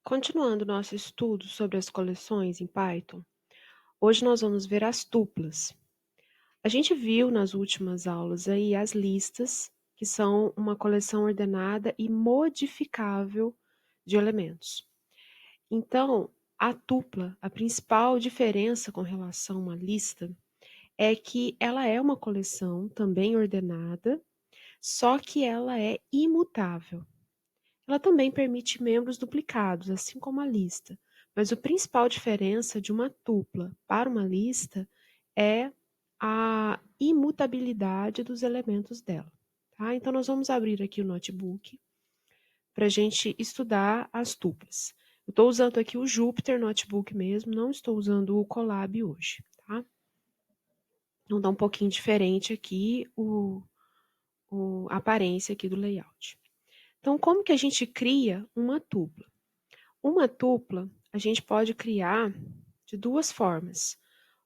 Continuando nosso estudo sobre as coleções em Python, hoje nós vamos ver as tuplas. A gente viu nas últimas aulas aí as listas, que são uma coleção ordenada e modificável de elementos. Então, a tupla, a principal diferença com relação a uma lista é que ela é uma coleção também ordenada, só que ela é imutável. Ela também permite membros duplicados, assim como a lista, mas a principal diferença de uma tupla para uma lista é a imutabilidade dos elementos dela. Tá? Então, nós vamos abrir aqui o notebook para a gente estudar as tuplas. Eu estou usando aqui o Jupyter Notebook mesmo, não estou usando o Colab hoje. Tá? Então, dá um pouquinho diferente aqui a aparência aqui do layout. Então, como que a gente cria uma tupla? Uma tupla a gente pode criar de duas formas.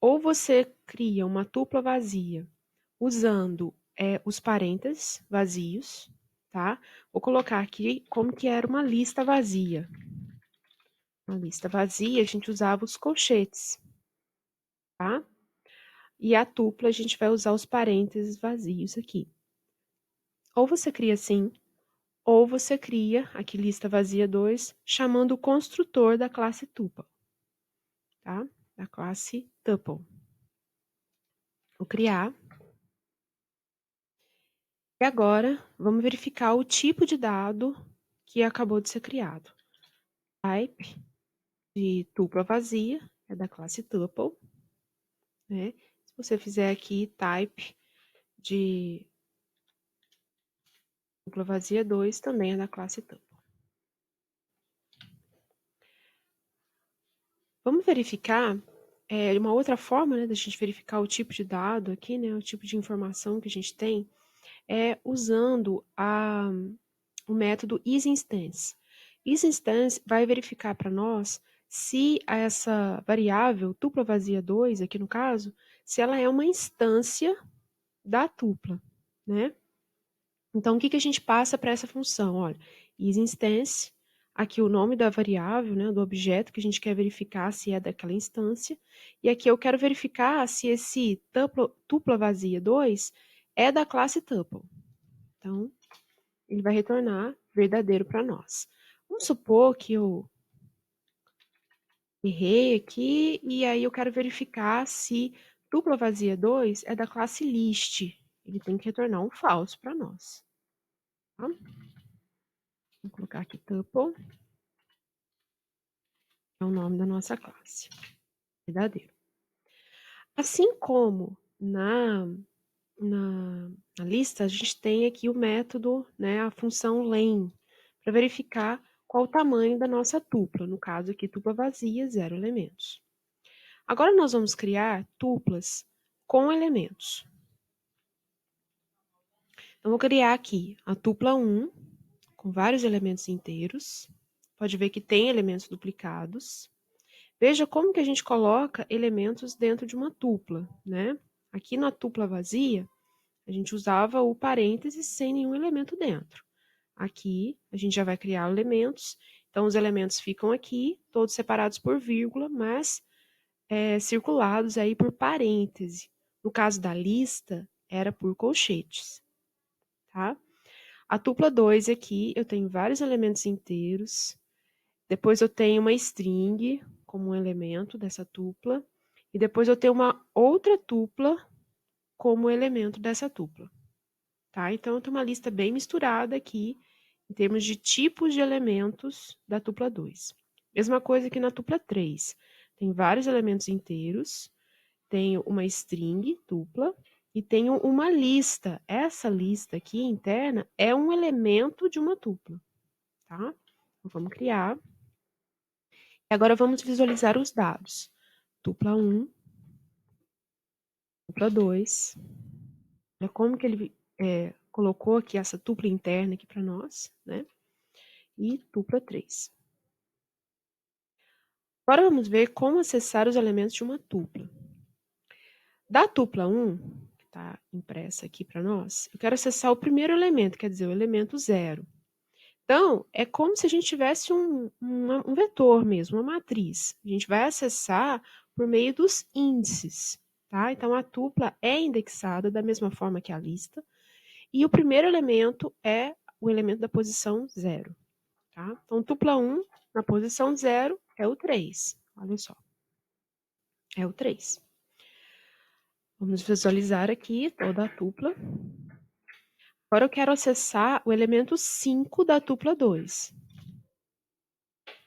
Ou você cria uma tupla vazia usando os parênteses vazios, tá? Vou colocar aqui como que era uma lista vazia. Uma lista vazia, a gente usava os colchetes, tá? E a tupla a gente vai usar os parênteses vazios aqui. Ou você cria assim, ou você cria, aqui lista vazia 2, chamando o construtor da classe tuple, tá? Da classe tuple. Vou criar. E agora, vamos verificar o tipo de dado que acabou de ser criado. Type de tupla vazia, é da classe tuple. Né? Se você fizer aqui type de tupla vazia 2, também é da classe tuple. Vamos verificar uma outra forma, né, da gente verificar o tipo de dado aqui, né, o tipo de informação que a gente tem, é usando o método isInstance. IsInstance vai verificar para nós se essa variável tupla vazia 2, aqui no caso, se ela é uma instância da tupla, né? Então, o que a gente passa para essa função? Olha, isInstance, aqui o nome da variável, né, do objeto que a gente quer verificar se é daquela instância, e aqui eu quero verificar se esse tupla vazia 2 é da classe tuple. Então, ele vai retornar verdadeiro para nós. Vamos supor que eu errei aqui, e aí eu quero verificar se tupla vazia 2 é da classe list. Ele tem que retornar um falso para nós. Tá? Vou colocar aqui tuple, é o nome da nossa classe. Verdadeiro. Assim como na lista, a gente tem aqui o método, né, a função len, para verificar qual o tamanho da nossa tupla. No caso aqui, tupla vazia, 0 elementos. Agora nós vamos criar tuplas com elementos. Então, vou criar aqui a tupla 1, com vários elementos inteiros. Pode ver que tem elementos duplicados. Veja como que a gente coloca elementos dentro de uma tupla, né? Aqui na tupla vazia, a gente usava o parênteses sem nenhum elemento dentro. Aqui, a gente já vai criar elementos. Então, os elementos ficam aqui, todos separados por vírgula, mas circulados aí por parêntese. No caso da lista, era por colchetes, tá? A tupla 2 aqui, eu tenho vários elementos inteiros. Depois eu tenho uma string como um elemento dessa tupla. E depois eu tenho uma outra tupla como elemento dessa tupla. Tá? Então, eu tenho uma lista bem misturada aqui, em termos de tipos de elementos da tupla 2. Mesma coisa que na tupla 3. Tem vários elementos inteiros, tenho uma string dupla e tenho uma lista. Essa lista aqui interna é um elemento de uma tupla. Tá? Então, vamos criar. E agora vamos visualizar os dados. Tupla 1, tupla 2. Olha como que ele colocou aqui essa tupla interna aqui para nós, né? E tupla 3. Agora vamos ver como acessar os elementos de uma tupla. Da tupla 1, que está impressa aqui para nós, eu quero acessar o primeiro elemento, quer dizer, o elemento 0. Então, é como se a gente tivesse um vetor mesmo, uma matriz. A gente vai acessar por meio dos índices, tá? Então, a tupla é indexada da mesma forma que a lista, e o primeiro elemento é o elemento da posição 0, tá? Então, tupla 1 na posição 0 é o 3. Olha só, é o 3. Vamos visualizar aqui toda a tupla. Agora eu quero acessar o elemento 5 da tupla 2.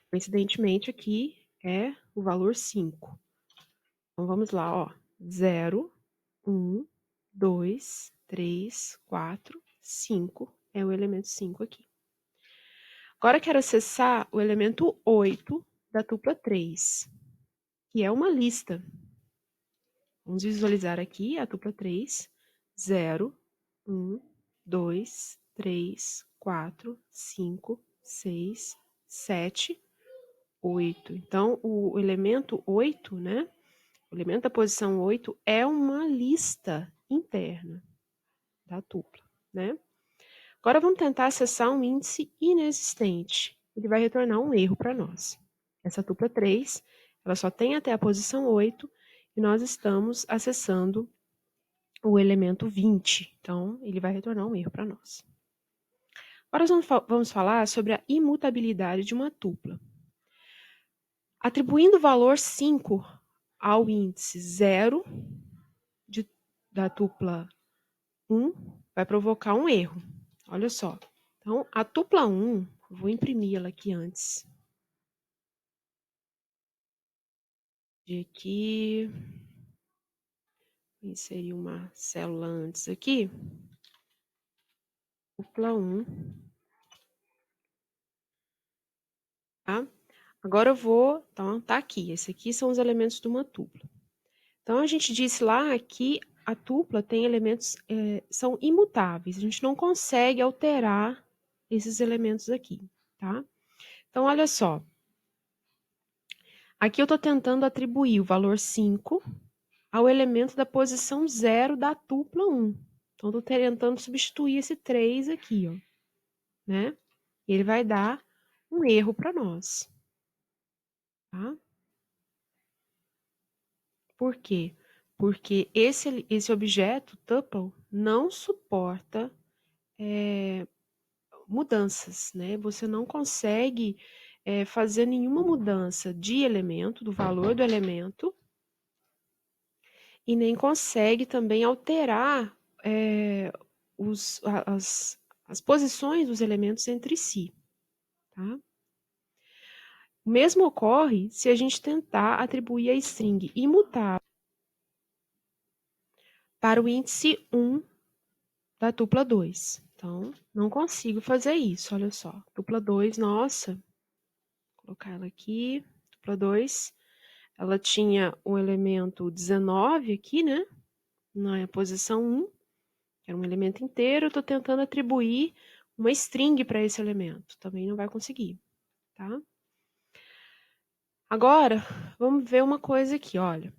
Coincidentemente, aqui é o valor 5. Então, vamos lá, ó. 0, 1, 2, 3, 4, 5. É o elemento 5 aqui. Agora eu quero acessar o elemento 8 da tupla 3, que é uma lista. Vamos visualizar aqui a tupla 3. 0, 1, 2, 3, 4, 5, 6, 7, 8. Então, o elemento 8, né? O elemento da posição 8 é uma lista interna da tupla, né? Agora vamos tentar acessar um índice inexistente. Ele vai retornar um erro para nós. Essa tupla 3, ela só tem até a posição 8 e nós estamos acessando o elemento 20. Então, ele vai retornar um erro para nós. Agora vamos falar sobre a imutabilidade de uma tupla. Atribuindo o valor 5 ao índice 0 da tupla 1, vai provocar um erro. Olha só. Então, a tupla 1, vou imprimir ela aqui antes. De aqui, vou inserir uma célula antes aqui. Tupla 1. Tá? Agora eu vou, então, tá aqui. Esses aqui são os elementos de uma tupla. Então, a gente disse lá que a tupla tem elementos, são imutáveis. A gente não consegue alterar esses elementos aqui, tá? Então, olha só. Aqui eu estou tentando atribuir o valor 5 ao elemento da posição 0 da tupla 1. Então, estou tentando substituir esse 3 aqui, ó, né? E ele vai dar um erro para nós, tá? Por quê? Porque esse objeto, tuple, não suporta mudanças, né? Você não consegue fazer nenhuma mudança de elemento, do valor do elemento, e nem consegue também alterar as posições dos elementos entre si, tá? O mesmo ocorre se a gente tentar atribuir a string imutável para o índice 1 da tupla 2. Então, não consigo fazer isso, olha só. Tupla 2, nossa, vou colocar ela aqui, tupla 2, ela tinha o elemento 19 aqui, né? Na posição 1, que era um elemento inteiro, eu estou tentando atribuir uma string para esse elemento. Também não vai conseguir, tá? Agora, vamos ver uma coisa aqui, olha.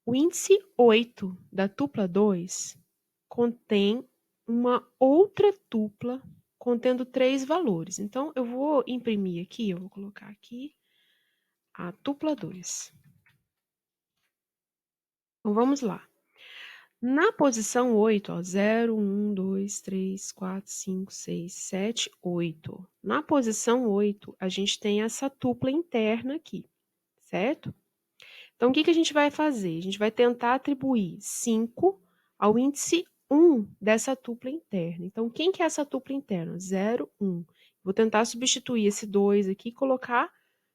O índice 8 da tupla 2 contém uma outra tupla contendo 3 valores. Então, eu vou imprimir aqui, eu vou colocar aqui a tupla 2. Então, vamos lá. Na posição 8, ó, 0, 1, 2, 3, 4, 5, 6, 7, 8. Na posição 8, a gente tem essa tupla interna aqui, certo? Então, o que a gente vai fazer? A gente vai tentar atribuir 5 ao índice 1 dessa tupla interna. Então, quem que é essa tupla interna? 0, 1. Vou tentar substituir esse 2 aqui e colocar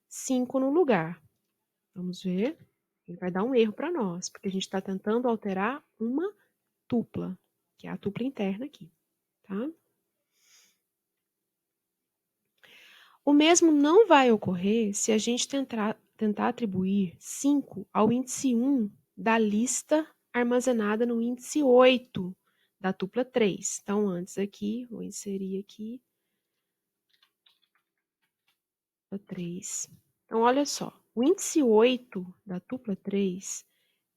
5 no lugar. Vamos ver. Ele vai dar um erro para nós, porque a gente está tentando alterar uma tupla, que é a tupla interna aqui, tá? O mesmo não vai ocorrer se a gente tentar atribuir 5 ao índice 1 da lista armazenada no índice 8 da tupla 3. Então, antes aqui, vou inserir aqui a 3. Então, olha só, o índice 8 da tupla 3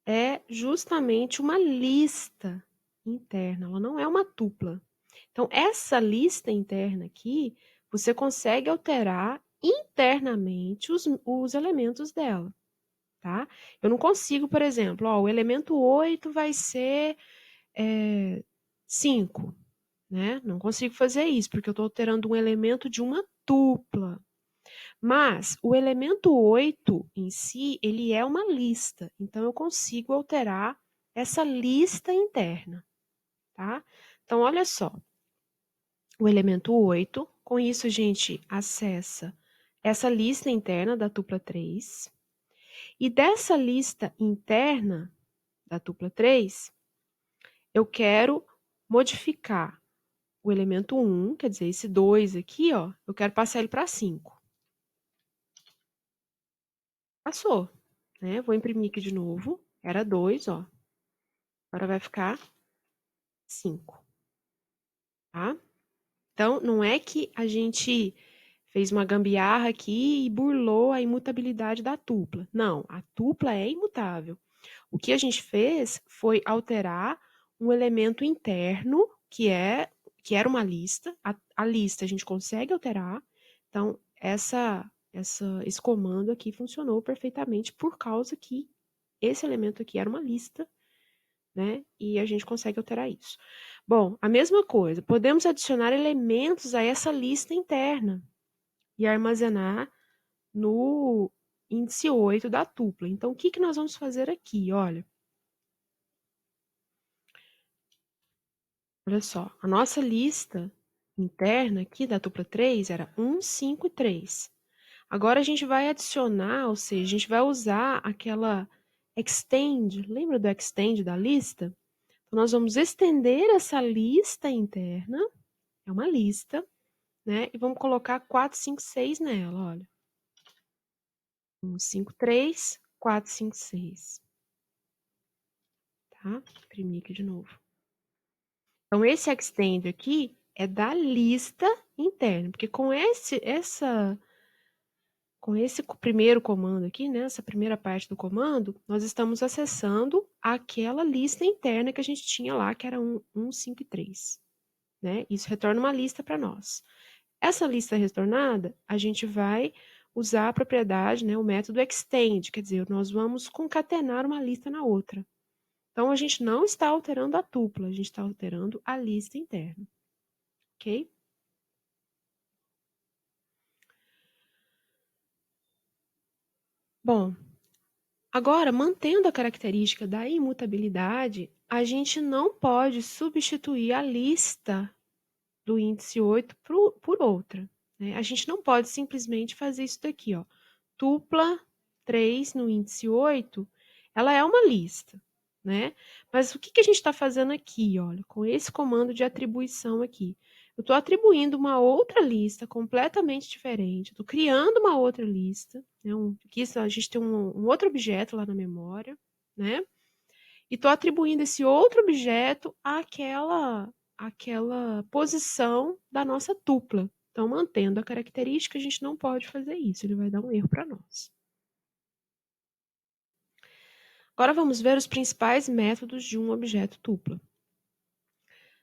é justamente uma lista interna, ela não é uma tupla. Então, essa lista interna aqui você consegue alterar internamente os elementos dela, tá? Eu não consigo, por exemplo, ó, o elemento 8 vai ser 5, né? Não consigo fazer isso, porque eu estou alterando um elemento de uma tupla. Mas o elemento 8 em si, ele é uma lista, então eu consigo alterar essa lista interna, tá? Então, olha só, o elemento 8, com isso a gente acessa essa lista interna da tupla 3, e dessa lista interna da tupla 3, eu quero modificar o elemento 1, quer dizer, esse 2 aqui, ó, eu quero passar ele para 5. Passou, né? Vou imprimir aqui de novo. Era 2, ó. Agora vai ficar 5, tá? Então, não é que a gente fez uma gambiarra aqui e burlou a imutabilidade da tupla. Não, a tupla é imutável. O que a gente fez foi alterar um elemento interno, que era uma lista. A lista a gente consegue alterar. Então, esse comando aqui funcionou perfeitamente por causa que esse elemento aqui era uma lista, né? E a gente consegue alterar isso. Bom, a mesma coisa, podemos adicionar elementos a essa lista interna e armazenar no índice 8 da tupla. Então, o que, que nós vamos fazer aqui? Olha só, a nossa lista interna aqui da tupla 3 era 1, 5 e 3. Agora a gente vai adicionar, ou seja, a gente vai usar aquela extend, lembra do extend da lista? Então, nós vamos estender essa lista interna, é uma lista, né? E vamos colocar 4, 5, 6 nela, olha. 1, 5, 3, 4, 5, 6. Tá? Imprimir aqui de novo. Então, esse extend aqui é da lista interna, porque com esse primeiro comando aqui, né, essa primeira parte do comando, nós estamos acessando aquela lista interna que a gente tinha lá, que era 1, 5 e 3. Né? Isso retorna uma lista para nós. Essa lista retornada, a gente vai usar a propriedade, né, o método extend, quer dizer, nós vamos concatenar uma lista na outra. Então, a gente não está alterando a tupla, a gente está alterando a lista interna. Ok? Bom, agora, mantendo a característica da imutabilidade, a gente não pode substituir a lista do índice 8 por outra. Né? A gente não pode simplesmente fazer isso daqui, ó. Tupla 3 no índice 8, ela é uma lista, né? Mas o que, que a gente está fazendo aqui, olha, com esse comando de atribuição aqui? Eu estou atribuindo uma outra lista completamente diferente, estou criando uma outra lista, né? Aqui a gente tem um outro objeto lá na memória, né? E estou atribuindo esse outro objeto àquela posição da nossa tupla. Então, mantendo a característica, a gente não pode fazer isso, ele vai dar um erro para nós. Agora vamos ver os principais métodos de um objeto tupla.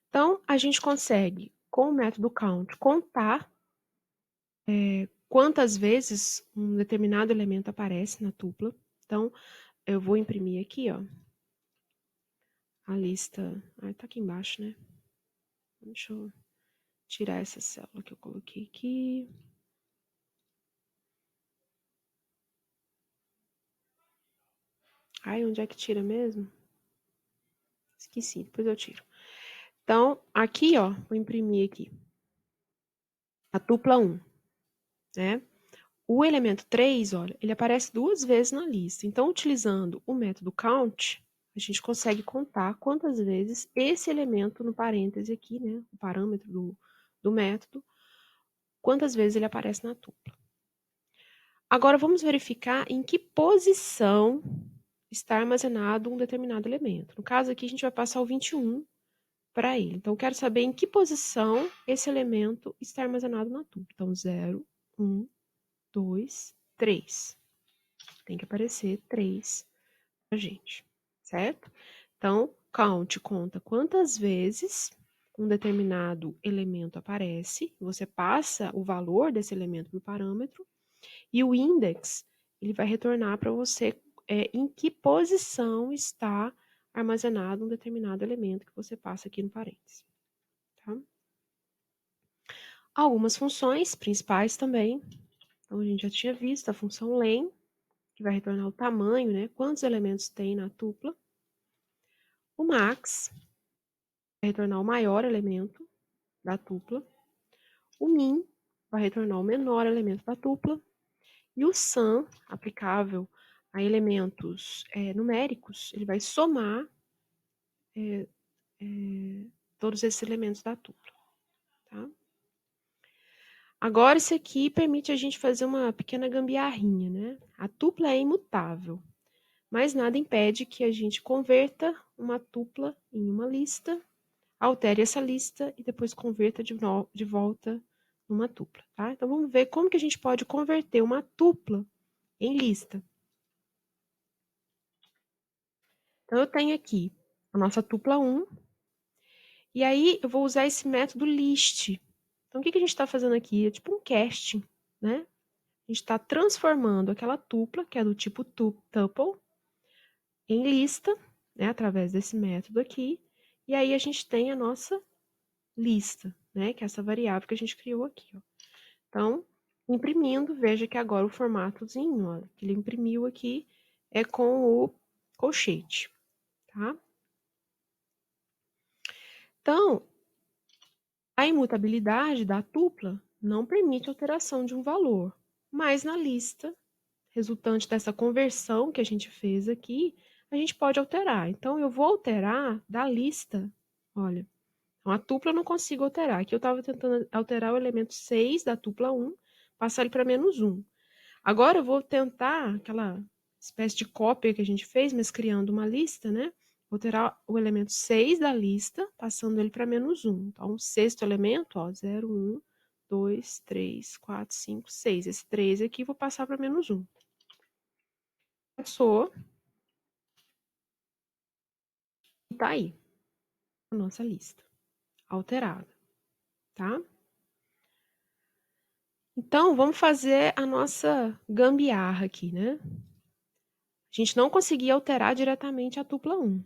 Então, a gente consegue, com o método count, contar quantas vezes um determinado elemento aparece na tupla. Então, eu vou imprimir aqui, ó, a lista. Ah, tá aqui embaixo, né? Deixa eu tirar essa célula que eu coloquei aqui. Ai, onde é que tira mesmo? Esqueci, depois eu tiro. Então, aqui, ó, vou imprimir aqui. A tupla 1, né? O elemento 3, olha, ele aparece 2 vezes na lista. Então, utilizando o método count, a gente consegue contar quantas vezes esse elemento no parêntese aqui, né, o parâmetro do método, quantas vezes ele aparece na tupla. Agora, vamos verificar em que posição está armazenado um determinado elemento. No caso aqui, a gente vai passar o 21 para ele. Então, eu quero saber em que posição esse elemento está armazenado na tupla. Então, 0, 1, 2, 3. Tem que aparecer 3 para a gente, certo? Então, count conta quantas vezes um determinado elemento aparece, você passa o valor desse elemento para o parâmetro, e o index, ele vai retornar para você em que posição está armazenado um determinado elemento que você passa aqui no parênteses. Tá? Algumas funções principais também. Então, a gente já tinha visto a função len, que vai retornar o tamanho, né? Quantos elementos tem na tupla. O max, vai retornar o maior elemento da tupla. O min, vai retornar o menor elemento da tupla. E o sum, aplicável a elementos numéricos, ele vai somar todos esses elementos da tupla. Tá? Agora, isso aqui permite a gente fazer uma pequena gambiarrinha, né? A tupla é imutável, mas nada impede que a gente converta uma tupla em uma lista, altere essa lista e depois converta de volta numa tupla, tá? Então, vamos ver como que a gente pode converter uma tupla em lista. Então, eu tenho aqui a nossa tupla 1, e aí eu vou usar esse método list. Então, o que a gente está fazendo aqui? É tipo um casting, né? A gente está transformando aquela tupla, que é do tipo tuple, em lista, né, através desse método aqui, e aí a gente tem a nossa lista, né, que é essa variável que a gente criou aqui. Ó. Então, imprimindo, veja que agora o formatozinho ó, que ele imprimiu aqui é com o colchete, tá? Então, a imutabilidade da tupla não permite alteração de um valor, mas na lista resultante dessa conversão que a gente fez aqui, a gente pode alterar. Então, eu vou alterar da lista, olha, então, a tupla eu não consigo alterar. Aqui eu estava tentando alterar o elemento 6 da tupla 1, passar ele para -1. Agora eu vou tentar aquela espécie de cópia que a gente fez, mas criando uma lista, né? Vou alterar o elemento 6 da lista, passando ele para -1. Então, o sexto elemento, ó, 0, 1, 2, 3, 4, 5, 6. Esse 3 aqui vou passar para -1. Passou. E tá aí a nossa lista alterada, tá? Então, vamos fazer a nossa gambiarra aqui, né? A gente não conseguia alterar diretamente a tupla 1.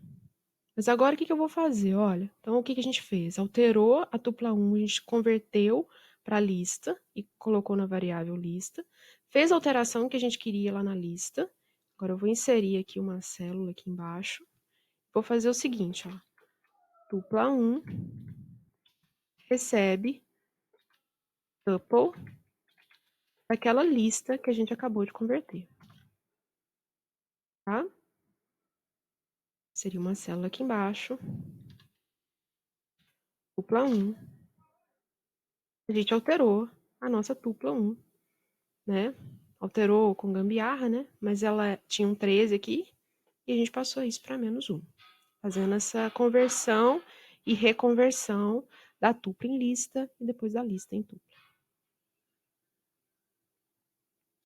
Mas agora o que eu vou fazer? Olha, então o que a gente fez? Alterou a tupla 1, a gente converteu para a lista e colocou na variável lista. Fez a alteração que a gente queria lá na lista. Agora eu vou inserir aqui uma célula aqui embaixo. Vou fazer o seguinte, ó. Tupla 1 recebe tuple daquela lista que a gente acabou de converter. Tá? Seria uma célula aqui embaixo. Tupla 1. A gente alterou a nossa tupla 1, né? Alterou com gambiarra, né? Mas ela tinha um 13 aqui e a gente passou isso para -1. Fazendo essa conversão e reconversão da tupla em lista e depois da lista em tupla.